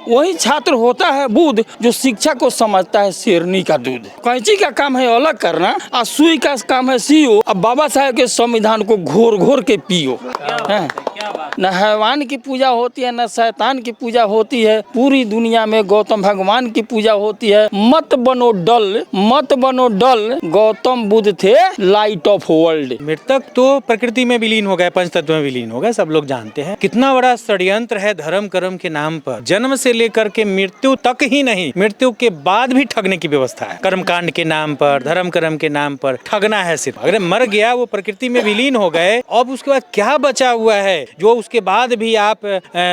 वही छात्र होता है बुद्ध जो शिक्षा को समझता है शेरनी का दूध। कैंची का काम है अलग करना और सुई का काम है सीओ। अब बाबा साहेब के संविधान को घोर घोर के पियो। न हैवान की पूजा होती है न शैतान की पूजा होती है, पूरी दुनिया में गौतम भगवान की पूजा होती है। मत बनो डल, मत बनो डल, गौतम बुद्ध थे लाइट ऑफ वर्ल्ड। मृतक तो प्रकृति में विलीन हो गए, पंचतत्व में विलीन हो गए, सब लोग जानते हैं। कितना बड़ा षड्यंत्र है धर्म कर्म के नाम पर, जन्म से लेकर के मृत्यु तक ही नहीं, मृत्यु के बाद भी ठगने की व्यवस्था है। कर्मकांड के नाम पर, धर्म कर्म के नाम पर ठगना है सिर्फ। अगर मर गया, वो प्रकृति में विलीन हो गए, अब उसके बाद क्या बचा हुआ है जो उसके बाद भी आप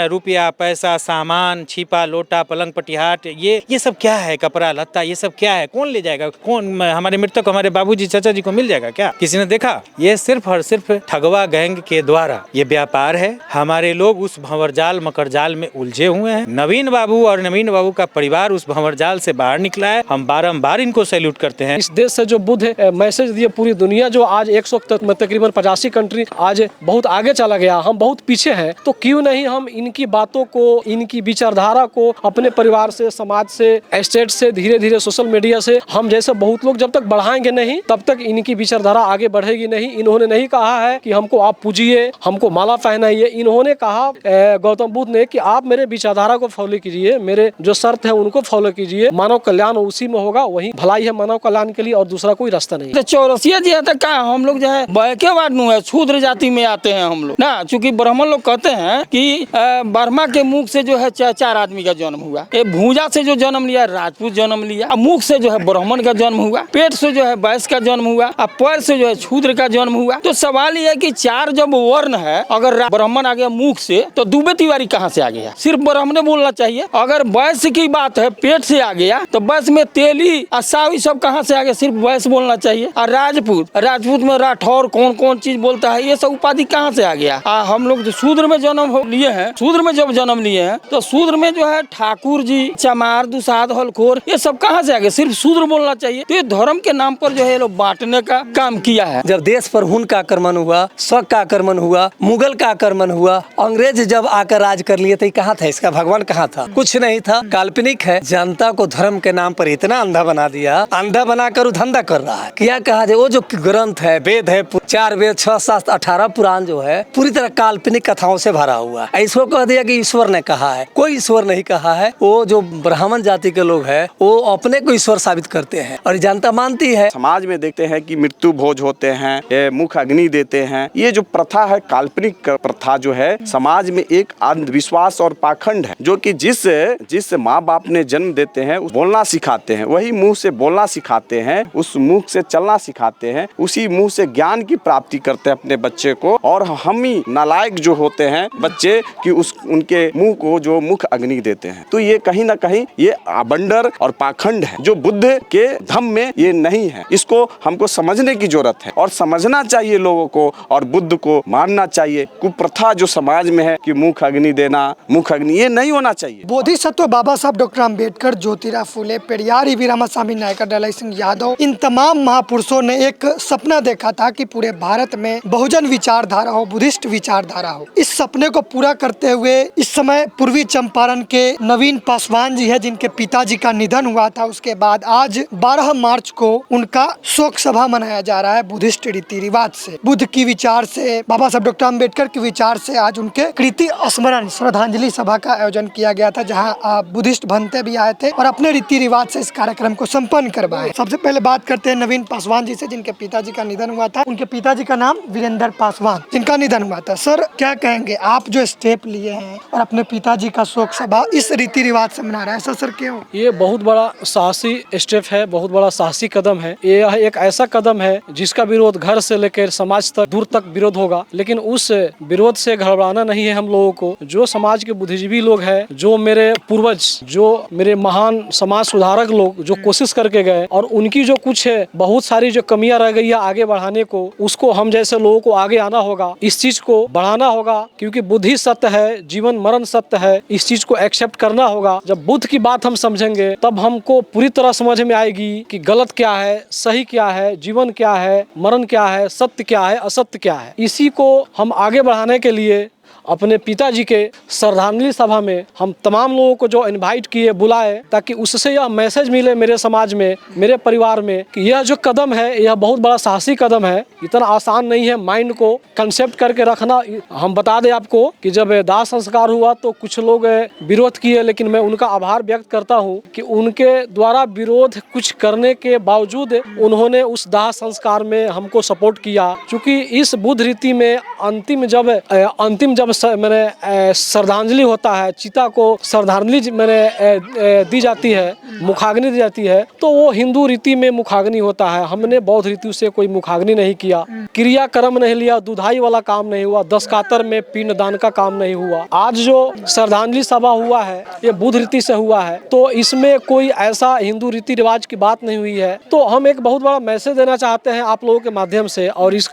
रुपया पैसा सामान छिपा लोटा पलंग पटिहाट ये सब क्या है, कपड़ा लत्ता ये सब क्या है, कौन ले जाएगा? कौन हमारे मृतक हमारे बाबूजी चाचा जी को मिल जाएगा क्या? किसी ने देखा? ये सिर्फ और सिर्फ ठगवा गैंग के द्वारा ये व्यापार है। हमारे लोग उस भंवरजाल मकरजाल में उलझे हुए हैं। नवीन बाबू और नवीन बाबू का परिवार उस भंवरजाल से बाहर निकला है। हम बारंबार इनको सैल्यूट करते हैं। इस देश से जो बुद्ध मैसेज दिए पूरी दुनिया, जो आज 100 तकरीबन 85 कंट्री आज बहुत आगे चला गया, हम बहुत पीछे हैं, तो क्यों नहीं हम इनकी बातों को, इनकी विचारधारा को अपने परिवार से, समाज से, स्टेट से, धीरे धीरे सोशल मीडिया से हम जैसे बहुत लोग जब तक बढ़ाएंगे नहीं तब तक इनकी विचारधारा आगे बढ़ेगी नहीं। इन्होंने नहीं कहा है कि हमको आप पूजिए, हमको माला पहनाइए। इन्होंने कहा गौतम बुद्ध ने कि आप मेरे विचारधारा को फॉलो कीजिए, मेरे जो शर्त है उनको फॉलो कीजिए, मानव कल्याण उसी में होगा, वही भलाई है मानव कल्याण के लिए और दूसरा कोई रास्ता नहीं। तो चौरसिया जी है क्या हम लोग जो है बैकेवाद नु है, शूद्र जाति में आते हैं हम लोग ना, चूंकि ब्राह्मण लोग कहते हैं कि ब्रह्मा के मुख से जो है चार आदमी का जन्म हुआ, ये भूजा से जो जन्म लिया राजपूत जन्म लिया, मुख से जो है ब्राह्मण का जन्म हुआ, पेट से जो है वैश्य का जन्म हुआ, और पैर से जो है शूद्र का जन्म हुआ। तो सवाल ये है कि चार जब वर्ण है, अगर ब्राह्मण आ गया मुख से तो दुबे तिवारी कहाँ से आ गया? सिर्फ ब्राह्मण बोलना चाहिए। अगर वैश्य की बात है पेट से आ गया तो वैश्य में तेली असावी सब कहाँ से आ गया? सिर्फ वैश्य बोलना चाहिए। और राजपूत में राठौर कौन कौन चीज बोलता है, ये सब उपाधि कहाँ से आ गया? हम लोग जो शूद्र में जन्म लिए हैं, शूद्र में जब जन्म लिए हैं तो शूद्र में जो है ठाकुर जी, चमार, दुसाध, हलखोर ये सब कहाँ से आ गए? सिर्फ शूद्र बोलना चाहिए। तो ये धर्म के नाम पर जो है लोग बांटने का काम किया है। जब देश पर हुन का आक्रमण हुआ, शक का आक्रमण हुआ, मुगल का आक्रमण हुआ, अंग्रेज जब आकर राज कर लिए थे, कहाँ था इसका भगवान? कहाँ था? कुछ नहीं था, काल्पनिक है। जनता को धर्म के नाम पर इतना अंधा बना दिया, अंधा बनाकर धंधा कर रहा है। क्या कहा जाए, वो जो ग्रंथ है, वेद है, 4 वेद 6 शास्त्र 18 पुराण जो है पूरी तरह काल्पनिक कथाओं से भरा हुआ है। इसको कह दिया कि ईश्वर ने कहा है, कोई ईश्वर नहीं कहा है। वो जो ब्राह्मण जाति के लोग हैं वो अपने को ईश्वर साबित करते हैं और जनता मानती है। समाज में देखते हैं कि मृत्यु भोज होते हैं, मुख अग्नि देते हैं। ये जो प्रथा है, काल्पनिक प्रथा जो है, समाज में एक अंधविश्वास और पाखंड है, जो कि जिस माँ बाप ने जन्म देते हैं बोलना सिखाते हैं, वही मुंह से बोलना सिखाते हैं, उस मुंह से चलना सिखाते हैं, उसी मुंह से ज्ञान की प्राप्ति करते हैं अपने बच्चे को। और हम ही नालायक जो होते हैं बच्चे कि उनके मुंह को जो मुख अग्नि देते हैं। तो ये कहीं ना कहीं ये आबंडर और पाखंड है जो बुद्ध के धम्म में ये नहीं है। इसको हमको समझने की जरूरत है और समझना चाहिए लोगों को, और बुद्ध को मानना चाहिए। कुप्रथा जो समाज में है कि मुख अग्नि देना, मुख अग्नि, ये नहीं होना चाहिए। बोधिसत्व बाबा साहब डॉक्टर अम्बेडकर, ज्योतिराव फुले, पेरियार, ईवी रामास्वामी नायकर, दलाई सिंह यादव, इन तमाम महापुरुषों ने एक सपना देखा था कि पूरे भारत में बहुजन विचारधारा हो, बुद्धिस्ट विचारधारा हो। इस सपने को पूरा करते हुए इस समय पूर्वी चंपारण के नवीन पासवान जी है, जिनके पिताजी का निधन हुआ था। उसके बाद आज 12 मार्च को उनका शोक सभा मनाया जा रहा है बुद्धिस्ट रीति रिवाज से, बुद्ध की विचार से, बाबा साहब डॉक्टर अम्बेडकर के विचार से। आज उनके कृति स्मरण श्रद्धांजलि सभा का आयोजन किया गया था, जहाँ बुद्धिस्ट भंते भी आए थे और अपने रीति रिवाज से इस कार्यक्रम को संपन्न करवाए। सबसे पहले बात करते हैं नवीन पासवान जी से, जिनके पिताजी का निधन हुआ था। उनके पिताजी का नाम वीरेंद्र पासवान, जिनका निधन हुआ था। सर, क्या कहेंगे, आप जो स्टेप लिए हैं और अपने पिताजी का शोक सभा इस रीति रिवाज से मना रहे हैं, ऐसा सर क्यों? ये बहुत बड़ा साहसी स्टेप है, बहुत बड़ा साहसी कदम है। ये एक ऐसा कदम है जिसका विरोध घर से लेकर समाज तक, दूर तक विरोध होगा, लेकिन उस विरोध से घबराना नहीं है हम लोगों को। जो समाज के बुद्धिजीवी लोग हैं, जो मेरे पूर्वज, जो मेरे महान समाज सुधारक लोग जो कोशिश करके गए, और उनकी जो कुछ है बहुत सारी जो कमियां रह गई है आगे बढ़ाने को, उसको हम जैसे लोगों को आगे आना होगा, इस चीज को बढ़ाना होगा। क्योंकि बुद्धि सत्य है, जीवन मरण सत्य है, इस चीज को एक्सेप्ट करना होगा। जब बुद्ध की बात हम समझेंगे तब हमको पूरी तरह समझ में आएगी कि गलत क्या है, सही क्या है, जीवन क्या है, मरण क्या है, सत्य क्या है, असत्य क्या है। इसी को हम आगे बढ़ाने के लिए अपने पिताजी के श्रद्धांजलि सभा में हम तमाम लोगों को जो इनवाइट किए, बुलाए, ताकि उससे यह मैसेज मिले मेरे समाज में, मेरे परिवार में, कि यह जो कदम है यह बहुत बड़ा साहसी कदम है। इतना आसान नहीं है माइंड को कंसेप्ट करके रखना। हम बता दें आपको कि जब दाह संस्कार हुआ तो कुछ लोग विरोध किए, लेकिन मैं उनका आभार व्यक्त करता हूं कि उनके द्वारा विरोध कुछ करने के बावजूद उन्होंने उस दाह संस्कार में हमको सपोर्ट किया। क्योंकि इस बुद्ध रीति में अंतिम जब मैंने श्रद्धांजलि होता है, चिता को श्रद्धांजलि मैंने दी जाती है, मुखाग्नि दी जाती है, तो वो हिंदू रीति में मुखाग्नि होता है। हमने बौद्ध रीति से कोई मुखाग्नि नहीं किया, क्रियाक्रम नहीं लिया, दुधाई वाला काम नहीं हुआ, 10 कातर में पिंडदान का काम नहीं हुआ। आज जो श्रद्धांजलि सभा हुआ है ये बुद्ध रीति से हुआ है, तो इसमें कोई ऐसा हिंदू रीति रिवाज की बात नहीं हुई है। तो हम एक बहुत बड़ा मैसेज देना चाहते हैं आप लोगों के माध्यम से और इस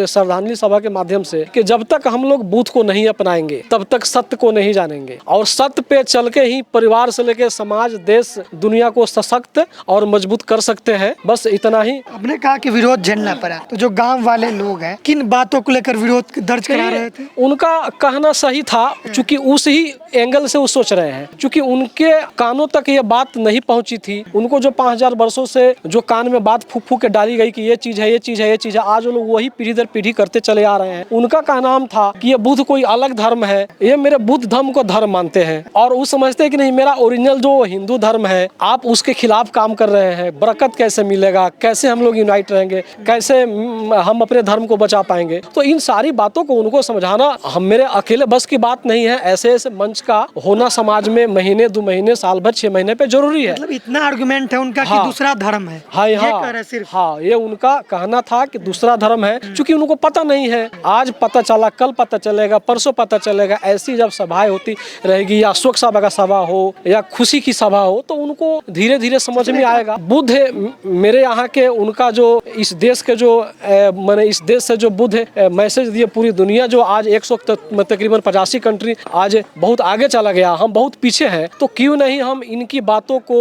श्रद्धांजलि सभा के माध्यम से, कि जब तक हम लोग बुद्ध को नहीं अपनाएंगे तब तक सत्य को नहीं जानेंगे, और सत्य पे चल के ही परिवार से लेकर समाज, देश, दुनिया को सशक्त और मजबूत कर सकते हैं। बस इतना ही। आपने कहा कि विरोध झेलना पड़ा, तो जो गांव वाले लोग हैं किन बातों को लेकर विरोध दर्ज करा रहे थे? उनका कहना सही था, चूंकि उस ही एंगल से वो सोच रहे हैं, क्योंकि उनके कानों तक ये बात नहीं पहुंची थी। उनको जो 5000 वर्षों से जो कान में बात फूक फूक के डाली गई कि ये चीज है, ये चीज है, ये चीज है, आज वो लोग वही पीढ़ी दर पीढ़ी करते चले आ रहे हैं। उनका कहना था कि ये बुद्ध कोई अलग धर्म है, ये मेरे बुद्ध धर्म को धर्म मानते हैं, और वो समझते हैं कि नहीं, मेरा ओरिजिनल जो हिंदू धर्म है आप उसके खिलाफ काम कर रहे हैं। बरकत कैसे मिलेगा, कैसे हम लोग यूनाइट रहेंगे, कैसे हम अपने धर्म को बचा पाएंगे। तो इन सारी बातों को उनको समझाना हम मेरे अकेले बस की बात नहीं है। ऐसे ऐसे मंच का होना समाज में महीने, 2 महीने, साल भर, 6 महीने पे जरूरी है। मतलब इतना आर्गुमेंट है उनका कि दूसरा धर्म है। हाँ, ये कह रहे सिर्फ। हाँ, ये उनका कहना था कि दूसरा धर्म है, क्योंकि उनको पता नहीं है। आज पता चला, कल पता चलेगा, परसों पता चलेगा। ऐसी जब सभाएं होती रहेगी, या शोक सभा का सभा हो या खुशी की सभा हो, तो उनको धीरे धीरे समझ में आएगा। बुद्ध मेरे यहाँ के, उनका जो इस देश के जो मैंने इस देश से जो बुद्ध मैसेज दिए पूरी दुनिया, जो आज 100 तकरीबन 85 कंट्री आज बहुत आगे चला गया, हम बहुत पीछे हैं। तो क्यों नहीं हम इनकी बातों को,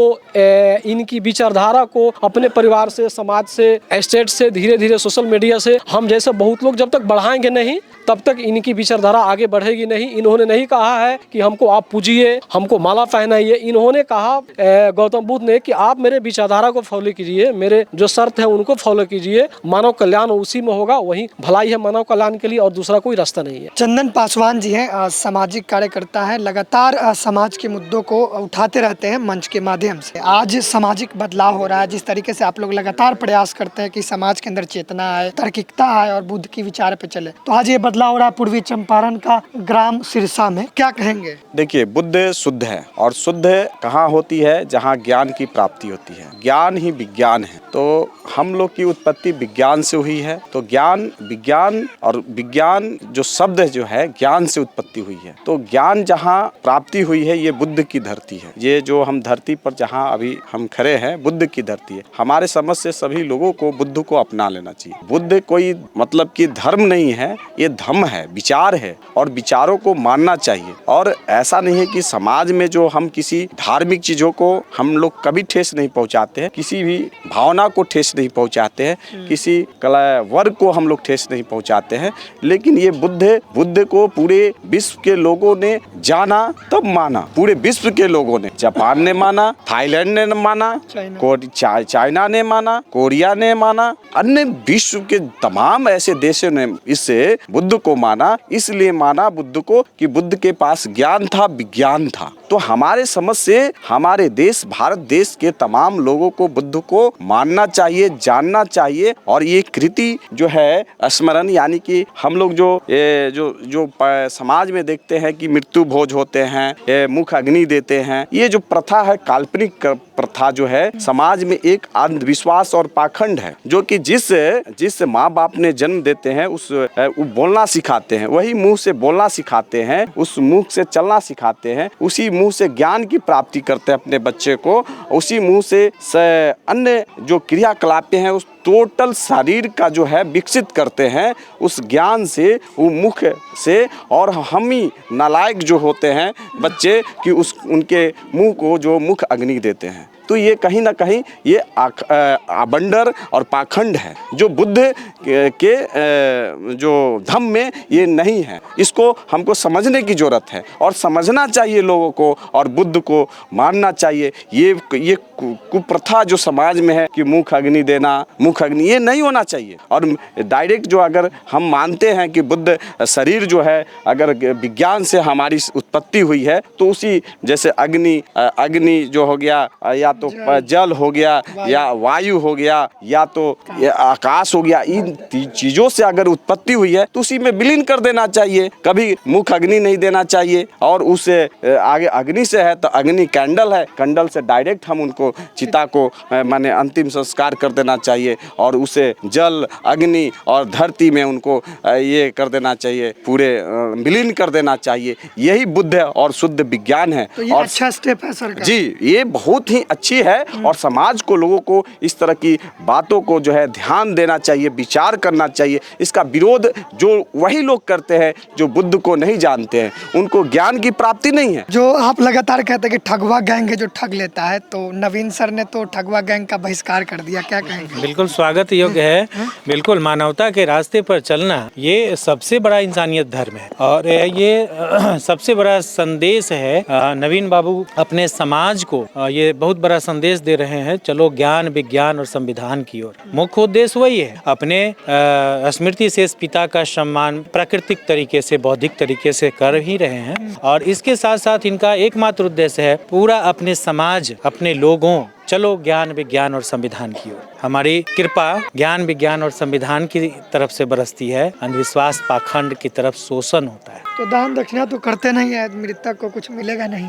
इनकी विचारधारा को अपने परिवार से, समाज से, स्टेट से, धीरे धीरे सोशल मीडिया से, हम जैसे बहुत लोग जब तक बढ़ाएंगे नहीं तब तक इनकी विचारधारा आगे बढ़ेगी नहीं। इन्होंने नहीं कहा है कि हमको आप पूजिए, हमको माला पहनाइए। इन्होंने कहा, गौतम बुद्ध ने, कि आप मेरे विचारधारा को फॉलो कीजिए, मेरे जो शर्त है उनको फॉलो कीजिए, मानव कल्याण उसी में होगा, वही भलाई है मानव कल्याण के लिए, और दूसरा कोई रास्ता नहीं है। चंदन पासवान जी हैं, सामाजिक कार्यकर्ता है, लगातार समाज के मुद्दों को उठाते रहते हैं मंच के माध्यम से। आज सामाजिक बदलाव हो रहा है, जिस तरीके से आप लोग लगातार प्रयास करते हैं कि समाज के अंदर चेतना आए, तार्किकता आए और बुद्ध की विचार पे चले, तो आज ये बदलाव हो रहा है पूर्वी चंपारण का ग्राम सिरसा में, क्या कहेंगे? देखिए, बुद्ध शुद्ध है, और शुद्ध कहाँ होती है? जहाँ ज्ञान की प्राप्ति होती है। ज्ञान ही विज्ञान है। तो हम लोग की उत्पत्ति विज्ञान से हुई है, तो ज्ञान, विज्ञान और विज्ञान जो शब्द जो है ज्ञान से उत्पत्ति हुई है। तो ज्ञान जहाँ प्राप्ति हुई है, ये बुद्ध की धरती है। ये जो हम धरती पर जहाँ अभी हम खड़े हैं, बुद्ध की धरती है। हमारे समझ से सभी लोगों को बुद्ध को अपना लेना चाहिए। बुद्ध कोई मतलब कि धर्म नहीं है, ये धम्म है, विचार है, और विचारों को मानना चाहिए। और ऐसा नहीं है कि समाज में जो हम किसी धार्मिक चीजों को हम लोग कभी ठेस नहीं पहुंचाते हैं, किसी भी भावना को ठेस नहीं पहुंचाते हैं, किसी कला वर्ग को हम लोग ठेस नहीं पहुंचाते हैं। लेकिन ये बुद्ध को पूरे विश्व के लोगों ने जाना तब माना। पूरे विश्व के लोगों ने, जापान ने माना, थाईलैंड ने माना, चाइना ने माना, कोरिया ने माना, अन्य विश्व के तमाम ऐसे देशों ने इससे बुद्ध को माना। इसलिए माना बुद्ध को कि बुद्ध के पास ज्ञान था, विज्ञान था। तो हमारे समझ से हमारे देश, भारत देश के तमाम लोगों को बुद्ध को मानना चाहिए, जानना चाहिए। और ये कृति जो है स्मरण, यानी कि हम लोग जो समाज में देखते हैं कि मृत्यु भोज होते हैं, मुख अग्नि देते हैं, ये जो प्रथा है, काल्पनिक प्रथा जो है, समाज में एक अंधविश्वास और पाखंड है, जो कि जिस माँ बाप ने जन्म देते हैं उस बोलना सिखाते हैं, वही मुंह से बोलना सिखाते हैं, उस मुंह से चलना सिखाते हैं, उसी मुंह से ज्ञान की प्राप्ति करते हैं अपने बच्चे को, उसी मुंह से अन्य जो क्रियाकलापें हैं टोटल शरीर का जो है विकसित करते हैं उस ज्ञान से, वो मुख से। और हम ही नालायक जो होते हैं बच्चे कि उनके मुंह को जो मुख अग्नि देते हैं। तो ये कहीं ना कहीं ये आबंडर और पाखंड है जो बुद्ध के जो धम्म में ये नहीं है। इसको हमको समझने की ज़रूरत है और समझना चाहिए लोगों को और बुद्ध को मानना चाहिए। ये कुप्रथा जो समाज में है कि मुख अग्नि देना, मुख अग्नि, ये नहीं होना चाहिए। और डायरेक्ट जो अगर हम मानते हैं कि बुद्ध शरीर जो है अगर विज्ञान से हमारी उत्पत्ति हुई है तो उसी जैसे अग्नि जो हो गया या तो जल हो गया या वायु हो गया या तो आकाश हो गया, इन चीजों से अगर उत्पत्ति हुई है तो उसी में विलीन कर देना चाहिए। कभी मुख अग्नि नहीं देना चाहिए। और उससे आगे अग्नि से है तो अग्नि कैंडल है, कैंडल से डायरेक्ट हम उनको चिता को माने अंतिम संस्कार कर देना चाहिए और उसे जल, अग्नि और धरती में उनको ये कर देना चाहिए, पूरे विलीन कर देना चाहिए। यही बुद्ध है और शुद्ध विज्ञान है। तो ये और अच्छा स्टेप है सरकार जी, ये बहुत ही अच्छी है और समाज को, लोगों को इस तरह की बातों को जो है ध्यान देना चाहिए, विचार करना चाहिए। इसका विरोध जो वही लोग करते हैं जो बुद्ध को नहीं जानते हैं, उनको ज्ञान की प्राप्ति नहीं है। जो आप लगातार कहते हैं कि ठगवा गैंग है जो ठग लेता है, तो नवीन सर ने तो ठगवा गैंग का बहिष्कार कर दिया, क्या कहेंगे? बिल्कुल स्वागत योग्य है। बिल्कुल मानवता के रास्ते पर चलना ये सबसे बड़ा इंसानियत धर्म है और ये सबसे बड़ा संदेश है। नवीन बाबू अपने समाज को ये बहुत बड़ा संदेश दे रहे हैं, चलो ज्ञान, विज्ञान और संविधान की ओर। मुख्य उद्देश्य वही है, अपने स्मृति शेष पिता का सम्मान प्राकृतिक तरीके से, बौद्धिक तरीके से कर ही रहे हैं। और इसके साथ साथ इनका एकमात्र उद्देश्य है पूरा अपने समाज, अपने लोगों, चलो ज्ञान, विज्ञान और संविधान की ओर। हमारी कृपा ज्ञान, विज्ञान और संविधान की तरफ से बरसती है, अंधविश्वास, पाखंड की तरफ शोषण होता है। तो दान दक्षिणा तो करते नहीं है, मृतक को कुछ मिलेगा नहीं?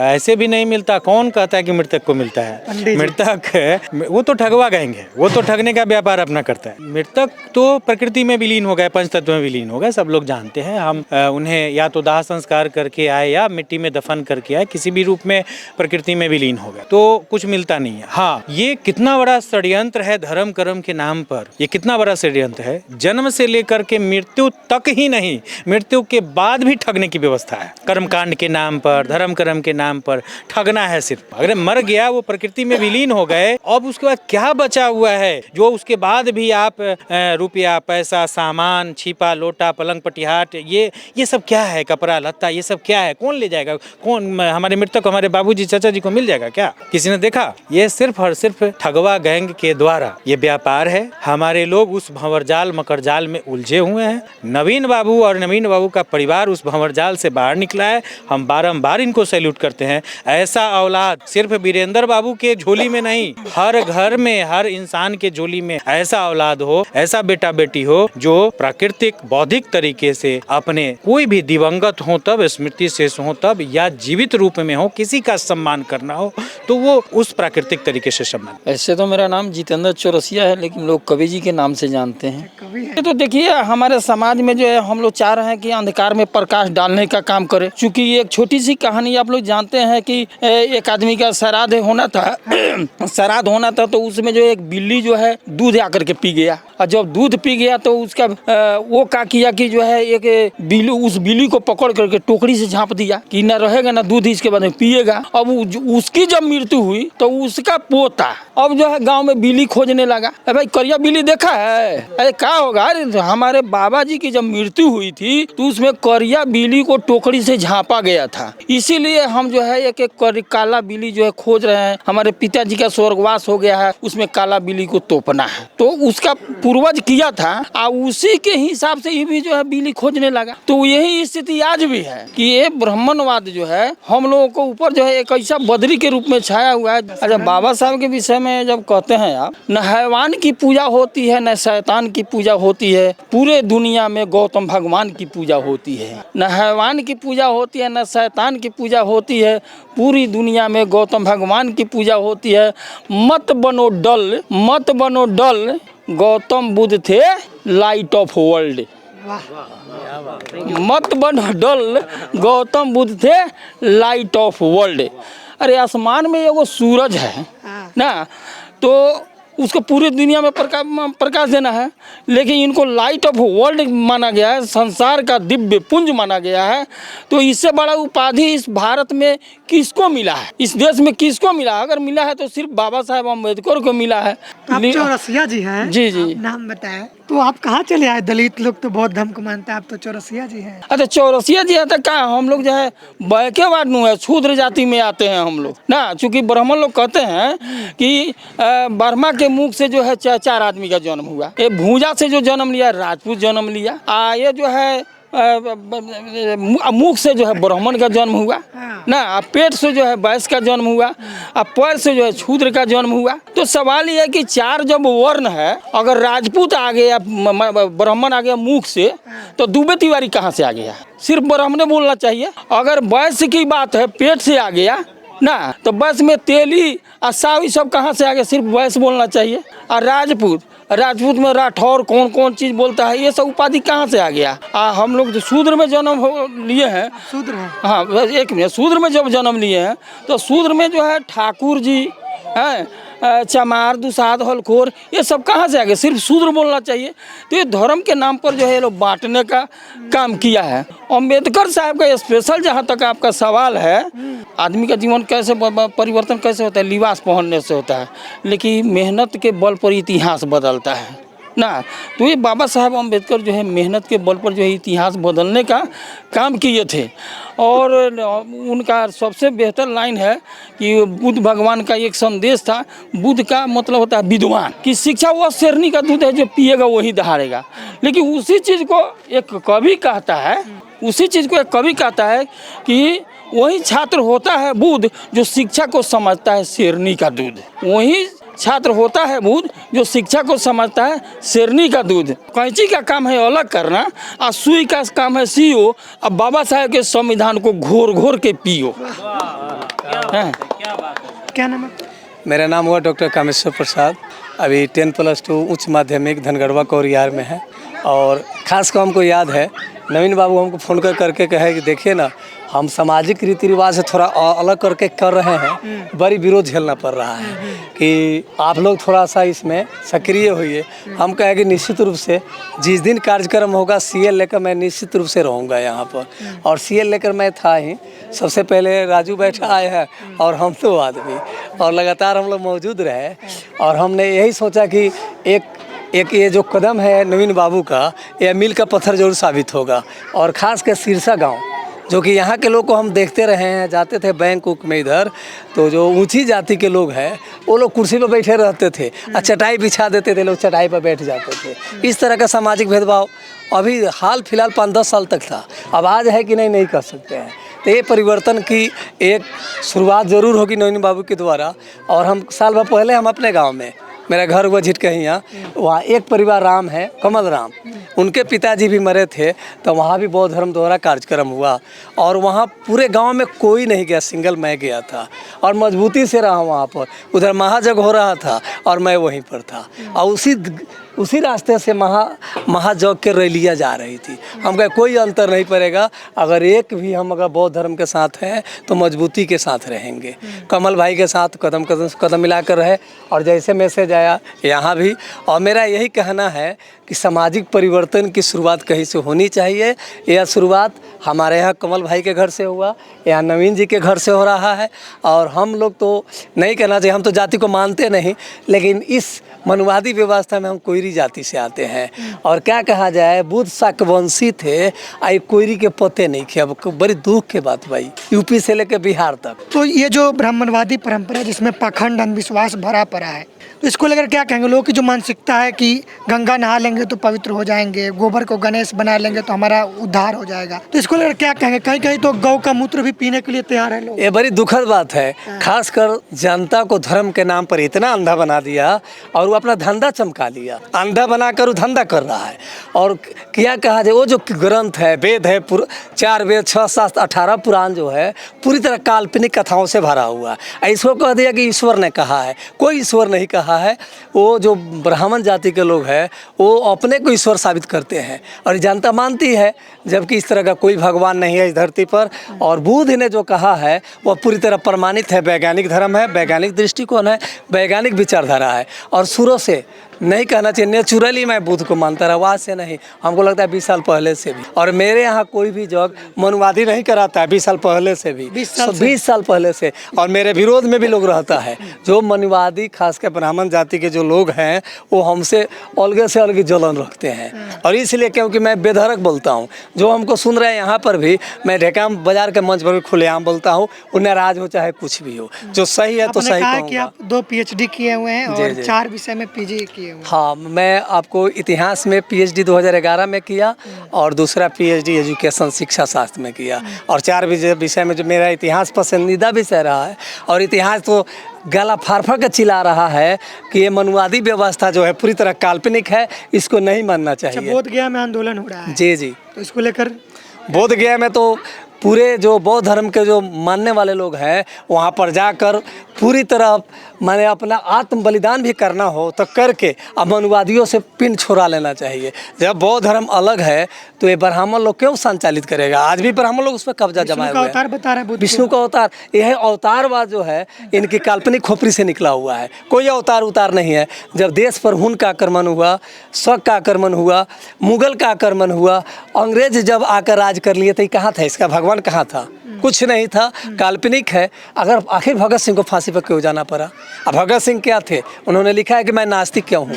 ऐसे भी नहीं मिलता। कौन कहता है कि मृतक को मिलता है? मृतक वो तो ठगवा गएंगे, वो तो ठगने का व्यापार अपना करता है। मृतक तो प्रकृति में विलीन हो गए, पंच तत्व में विलीन हो गए, सब लोग जानते हैं। हम उन्हें या तो दाह संस्कार करके आए या मिट्टी में दफन करके आए, किसी भी रूप में प्रकृति में विलीन हो गए, तो कुछ मिलता नहीं है। हाँ, ये कितना बड़ा षड्यंत्र है धर्म कर्म के नाम पर। ये कितना बड़ा षड्यंत्र है, जन्म से लेकर के मृत्यु तक ही नहीं, मृत्यु के बाद भी ठगने की व्यवस्था है। कर्मकांड के नाम पर, धर्म कर्म के नाम पर ठगना है सिर्फ। अगर मर गया, वो प्रकृति में विलीन हो गए, अब उसके बाद क्या बचा हुआ है जो उसके बाद भी आप रुपया, पैसा, सामान, छिपा, लोटा, पलंग, पटिहाट, ये सब क्या है? कपड़ा लत्ता, ये सब क्या है? कौन ले जाएगा? कौन हमारे मृतक को, हमारे बाबूजी, चाचा जी को मिल जाएगा क्या? किसी ने देखा? ये सिर्फ और सिर्फ ठगवा गैंग के द्वारा ये व्यापार है। हमारे लोग उस भंवरजाल, मकरजाल में उलझे हुए हैं। नवीन बाबू और नवीन बाबू का परिवार उस भंवरजाल से बाहर निकला है। हम बारंबार इनको सैल्यूट करते हैं। ऐसा औलाद सिर्फ वीरेंद्र बाबू के झोली में नहीं, हर घर में, हर इंसान के झोली में ऐसा औलाद हो, ऐसा बेटा बेटी हो जो प्राकृतिक, बौद्धिक तरीके से अपने, कोई भी दिवंगत हो तब, स्मृति शेष हो तब, या जीवित रूप में हो, किसी का सम्मान करना हो तो वो उस प्राकृतिक तरीके से सम्मान। ऐसे तो मेरा नाम जितेंद्र चौरसिया है, लेकिन लोग कवि जी के नाम से जानते हैं। कवि है। तो देखिए, हमारे समाज में जो है, हम लोग चाह रहे हैं कि अंधकार में प्रकाश डालने का काम करें। चूंकि ये एक छोटी सी कहानी, आप लोग जानते हैं कि एक आदमी का श्राद्ध होना था श्राद्ध होना था, तो उसमें जो एक बिल्ली जो है दूध आकर के पी गया। और जब दूध पी गया तो उसका वो क्या किया कि जो है एक बिल्ली, उस बिल्ली को पकड़ करके टोकरी से झाँप दिया कि न रहेगा ना दूध, इसके बाद में पिएगा। अब उसकी जब मृत्यु हुई तो उसका पोता अब जो है गांव में बिल्ली खोजने लगा। अरे भाई, करिया बिल्ली देखा है? अरे क्या होगा? अरे हमारे बाबा जी की जब मृत्यु हुई थी तो उसमें करिया बिल्ली को टोकरी से झाँपा गया था। इसीलिए हम जो है एक काला बिल्ली जो है खोज रहे हैं। हमारे पिताजी का स्वर्गवास हो गया है, उसमें काला बिल्ली को तोपना है। तो उसका पूर्वज किया था और उसी के हिसाब से ये भी जो है बिल्ली खोजने लगा। तो यही स्थिति आज भी है कि ये ब्राह्मणवाद जो है हम लोगों को ऊपर जो है एक ऐसा बदरी के रूप में छाया हुआ है। अच्छा, बाबा साहब के विषय में जब कहते हैं आप, न हैवान की पूजा होती है, न शैतान की पूजा होती है, पूरे दुनिया में गौतम भगवान की पूजा होती है। न हैवान की पूजा होती है, न शैतान की पूजा होती है, पूरी दुनिया में गौतम भगवान की पूजा होती है। मत बनो डल, मत बनो डल, गौतम बुद्ध थे लाइट ऑफ वर्ल्ड। मत बनो डल, गौतम बुद्ध थे लाइट ऑफ वर्ल्ड। अरे आसमान में एगो सूरज है ना, तो उसको पूरी दुनिया में प्रकाश देना है। लेकिन इनको लाइट ऑफ वर्ल्ड माना गया है, संसार का दिव्य पुंज माना गया है। तो इससे बड़ा उपाधि इस भारत में किसको मिला है, इस देश में किसको मिला है? अगर मिला है तो सिर्फ बाबा साहेब अम्बेडकर को मिला है। आप चौरसिया जी हैं? जी जी। नाम बताएं। तो आप कहाँ चले आए? दलित लोग तो बहुत धमक मानते हैं, आप तो चौरसिया जी हैं। अच्छा, चौरसिया जी है तो क्या हम लोग जो है बैकेवाद नु है, शूद्र जाति में आते हैं हम लोग ना। चूंकि ब्राह्मण लोग कहते हैं कि ब्रह्मा के मुख से जो है चार आदमी का जन्म हुआ। ये भूजा से जो जन्म लिया राजपूत जन्म लिया, ये जो है मुख से जो है ब्राह्मण का जन्म हुआ ना, पेट से जो है वैश्य का जन्म हुआ, पैर से जो है शूद्र का जन्म हुआ। तो सवाल ये है कि चार जब वर्ण है, अगर राजपूत आ गया, ब्राह्मण आ गया मुख से, तो दुबे तिवारी कहाँ से आ गया? सिर्फ ब्राह्मण बोलना चाहिए। अगर वैश्य की बात है, पेट से आ गया ना, तो वैश्य में तेली और सावी सब कहाँ से आ गया? सिर्फ वैश्य बोलना चाहिए। और राजपूत में राठौर कौन कौन चीज बोलता है, ये सब उपाधि कहाँ से आ गया? हम लोग जो शूद्र में जन्म लिए हैं, शूद्र हैं। हाँ, एक मिनट, शूद्र में जब जन्म लिए हैं तो शूद्र में जो है ठाकुर जी हैं, चमार, दुसाध, हलखोर, ये सब कहाँ से आ गए? सिर्फ शूद्र बोलना चाहिए। तो ये धर्म के नाम पर जो है लोग बांटने का काम किया है। अम्बेडकर साहब का स्पेशल, जहाँ तक आपका सवाल है, आदमी का जीवन कैसे परिवर्तन कैसे होता है? लिबास पहनने से होता है, लेकिन मेहनत के बल पर इतिहास बदलता है ना। तो ये बाबा साहब अम्बेडकर जो है मेहनत के बल पर जो है इतिहास बदलने का काम किए थे। और उनका सबसे बेहतर लाइन है कि बुद्ध भगवान का एक संदेश था। बुद्ध का मतलब होता है विद्वान, कि शिक्षा वह शेरनी का दूध है, जो पिएगा वही दहाड़ेगा। लेकिन उसी चीज़ को एक कवि कहता है, कि वही छात्र होता है बुद्ध जो शिक्षा को समझता है शेरनी का दूध। वही छात्र होता है बुद्ध जो शिक्षा को समझता है शेरनी का दूध। कैंची का काम है अलग करना, और सुई का काम है सियो। अब बाबा साहेब के संविधान को घोर घोर के पियो। क्या नाम है? मेरा नाम हुआ डॉक्टर कामेश्वर प्रसाद। अभी 10+2 उच्च माध्यमिक धनगढ़वा कोरियार में है। और ख़ास को हमको याद है, नवीन बाबू हमको फ़ोन करके कहे कि देखिए ना, हम सामाजिक रीति रिवाज से थोड़ा अलग करके कर रहे हैं, बड़ी विरोध झेलना पड़ रहा है कि आप लोग थोड़ा सा इसमें सक्रिय होइए। हम कहे कि निश्चित रूप से जिस दिन कार्यक्रम होगा CL लेकर मैं निश्चित रूप से रहूँगा यहाँ पर। और CL लेकर मैं था ही, सबसे पहले राजू बैठा आए हैं और हम 2 आदमी, और लगातार हम लोग मौजूद रहे। और हमने यही सोचा कि एक ये जो कदम है नवीन बाबू का, यह मील का पत्थर जरूर साबित होगा। और ख़ास कर सिरसा गांव, जो कि यहाँ के लोग को हम देखते रहे हैं, जाते थे बैंक उक में इधर, तो जो ऊंची जाति के लोग हैं वो लोग कुर्सी पर बैठे रहते थे और चटाई बिछा देते थे, लोग चटाई पर बैठ जाते थे। इस तरह का सामाजिक भेदभाव अभी हाल फिलहाल 5-10 साल तक था। अब आज है कि नहीं कर सकते हैं। तो ये परिवर्तन की एक शुरुआत ज़रूर होगी नवीन बाबू के द्वारा। और हम साल भर पहले हम अपने गाँव में, मेरा घर हुआ झिटकहियाँ, वहाँ एक परिवार राम है, कमल राम, उनके पिताजी भी मरे थे, तो वहाँ भी बौद्ध धर्म द्वारा कार्यक्रम हुआ। और वहाँ पूरे गांव में कोई नहीं गया, सिंगल मैं गया था और मजबूती से रहा वहाँ पर। उधर महाजग हो रहा था और मैं वहीं पर था, और उसी रास्ते से महाजग के रैलियाँ जा रही थी। हम कहे कोई अंतर नहीं पड़ेगा, अगर एक भी हम अगर बौद्ध धर्म के साथ हैं तो मजबूती के साथ रहेंगे। कमल भाई के साथ कदम मिलाकर रहे, और जैसे मैसेज आया यहाँ भी। और मेरा यही कहना है कि सामाजिक परिवर्तन की शुरुआत कहीं से होनी चाहिए। यह शुरुआत हमारे यहाँ कमल भाई के घर से हुआ, यहाँ नवीन जी के घर से हो रहा है। और हम लोग तो नहीं कहना चाहिए, हम तो जाति को मानते नहीं, लेकिन इस मनुवादी व्यवस्था में हम कोयरी जाति से आते हैं। और क्या कहा जाए, बुद्ध शाकवंशी थे, आई कोयरी के पते नहीं थे। अब बड़ी दुख की बात भाई, यूपी से लेकर बिहार तक। तो ये जो ब्राह्मणवादी परंपरा जिसमें पाखंड अंधविश्वास भरा पड़ा है, तो इसको लेकर क्या कहेंगे? लोगों की जो मानसिकता है कि गंगा नहा लेंगे तो पवित्र हो जाएंगे, गोबर को गणेश बना लेंगे तो हमारा उद्धार हो जाएगा, तो इसको लेकर क्या कहेंगे? कहीं कहीं तो गौ का मूत्र भी पीने के लिए तैयार है लोग। ये बड़ी दुखद बात है, खासकर जनता को धर्म के नाम पर इतना अंधा बना दिया और वो अपना धंधा चमका लिया। अंधा बनाकर वो धंधा कर रहा है। और क्या कहा जाए, वो जो ग्रंथ है, वेद है, 4 वेद, 6 शास्त्र, 18 पुराण जो है, पूरी तरह काल्पनिक कथाओं से भरा हुआ है। इसको कह दिया कि ईश्वर ने कहा है, कोई ईश्वर नहीं कहा रहा है, वो जो ब्राह्मण जाति के लोग हैं वो अपने को ईश्वर साबित करते हैं और जनता मानती है, जबकि इस तरह का कोई भगवान नहीं है इस धरती पर। और बुद्ध ने जो कहा है वह पूरी तरह प्रमाणित है, वैज्ञानिक धर्म है, वैज्ञानिक दृष्टिकोण है, वैज्ञानिक विचारधारा है। और शुरू से नहीं कहना चाहिए, नेचुरली मैं बुद्ध को मानता रहा, आज से नहीं, हमको लगता है 20 साल पहले से भी। और मेरे यहाँ कोई भी जग मनुवादी नहीं कराता है 20 साल पहले से भी, 20 साल पहले से। और मेरे विरोध में भी लोग रहता है, जो मनुवादी खासकर ब्राह्मण जाति के जो लोग हैं वो हमसे अलग से अलग जलन रखते हैं। और इसलिए क्योंकि मैं बेधड़क बोलता हूँ, जो हमको सुन रहे हैं यहाँ पर भी, मैं ढेकाम बाजार के मंच पर भी खुलेआम बोलता हूँ, वो नाराज हो चाहे कुछ भी हो, जो सही है तो सही कहा कि कहूँगा। आप 2 PhD किए हुए हैं और जी। 4 विषय में PG किए हुए हैं। हाँ, मैं आपको इतिहास में PhD 2011 में किया और दूसरा PhD एजुकेशन शिक्षा शास्त्र में किया। और 4 विषय में जो मेरा इतिहास पसंदीदा विषय रहा है। और इतिहास तो गला फाड़ फाड़ के चिल्ला रहा है कि ये मनुवादी व्यवस्था जो है पूरी तरह काल्पनिक है, इसको नहीं मानना चाहिए। बोध गया में आंदोलन हो रहा है, जी, तो इसको लेकर बोध गया में तो पूरे जो बौद्ध धर्म के जो मानने वाले लोग हैं वहाँ पर जाकर पूरी तरह माने अपना आत्म बलिदान भी करना हो तो करके अब मनुवादियों से पिंड छोड़ा लेना चाहिए। जब बौद्ध धर्म अलग है तो ये ब्राह्मण लोग क्यों संचालित करेगा? आज भी ब्राह्मण लोग उस पर कब्जा जमाए हुए हैं। अवतार बता रहा है बुद्ध विष्णु का अवतार, यह अवतारवाद जो है इनकी काल्पनिक खोपड़ी से निकला हुआ है, कोई अवतार उतार नहीं है। जब देश पर हुन का आक्रमण हुआ, शक का आक्रमण हुआ, मुगल का आक्रमण हुआ, अंग्रेज जब आकर राज कर लिए तो कहाँ था इसका भगवान, कहाँ था? कुछ नहीं था, काल्पनिक है। अगर आखिर भगत सिंह को फांसी पर क्यों जाना पड़ा? अब भगत सिंह क्या थे? उन्होंने लिखा है कि मैं नास्तिक क्यों हूँ,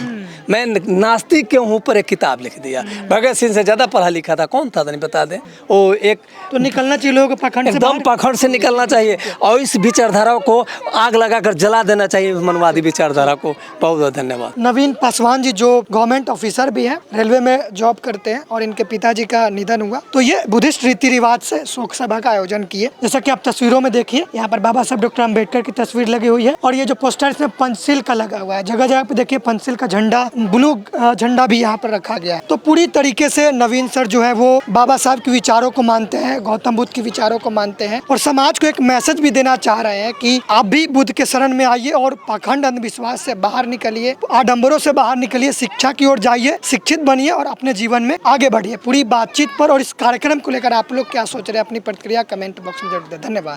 मैं नास्तिक क्यों हूँ पर एक किताब लिख दिया। भगत सिंह से ज़्यादा पढ़ा लिखा था कौन था? नहीं बता दें। वो एक तो निकलना चाहिए लोगों को पाखंड से, एकदम पाखंड से निकलना चाहिए और इस विचारधारा को आग लगाकर जला देना चाहिए, मनवादी विचारधारा को। बहुत बहुत धन्यवाद। नवीन पासवान जी जो गवर्नमेंट ऑफिसर भी हैं, रेलवे में जॉब करते हैं और इनके पिताजी का निधन हुआ, तो ये बुद्धिस्ट रीति रिवाज से शोक सभा का आयोजन किए। जैसा कि आप तस्वीरों में देखिए, यहाँ पर बाबा साहब डॉक्टर अम्बेडकर की तस्वीर लगी हुई है और ये जो पोस्टर इसमें पंचशील का लगा हुआ है। जगह जगह पे देखिए पंचशील का झंडा, ब्लू झंडा भी यहाँ पर रखा गया है। तो पूरी तरीके से नवीन सर जो है वो बाबा साहब के विचारों को मानते हैं, गौतम बुद्ध के विचारों को मानते हैं और समाज को एक मैसेज भी देना चाह रहे हैं कि आप भी बुद्ध के शरण में आइए और पाखंड अंधविश्वास से बाहर निकलिए, आडंबरों से बाहर निकलिए, शिक्षा की ओर जाइए, शिक्षित बनिए और अपने जीवन में आगे बढ़िए। पूरी बातचीत पर और इस कार्यक्रम को लेकर आप लोग क्या सोच रहे हैं, अपनी प्रतिक्रिया कमेंट बॉक्स में जरूर दें। धन्यवाद।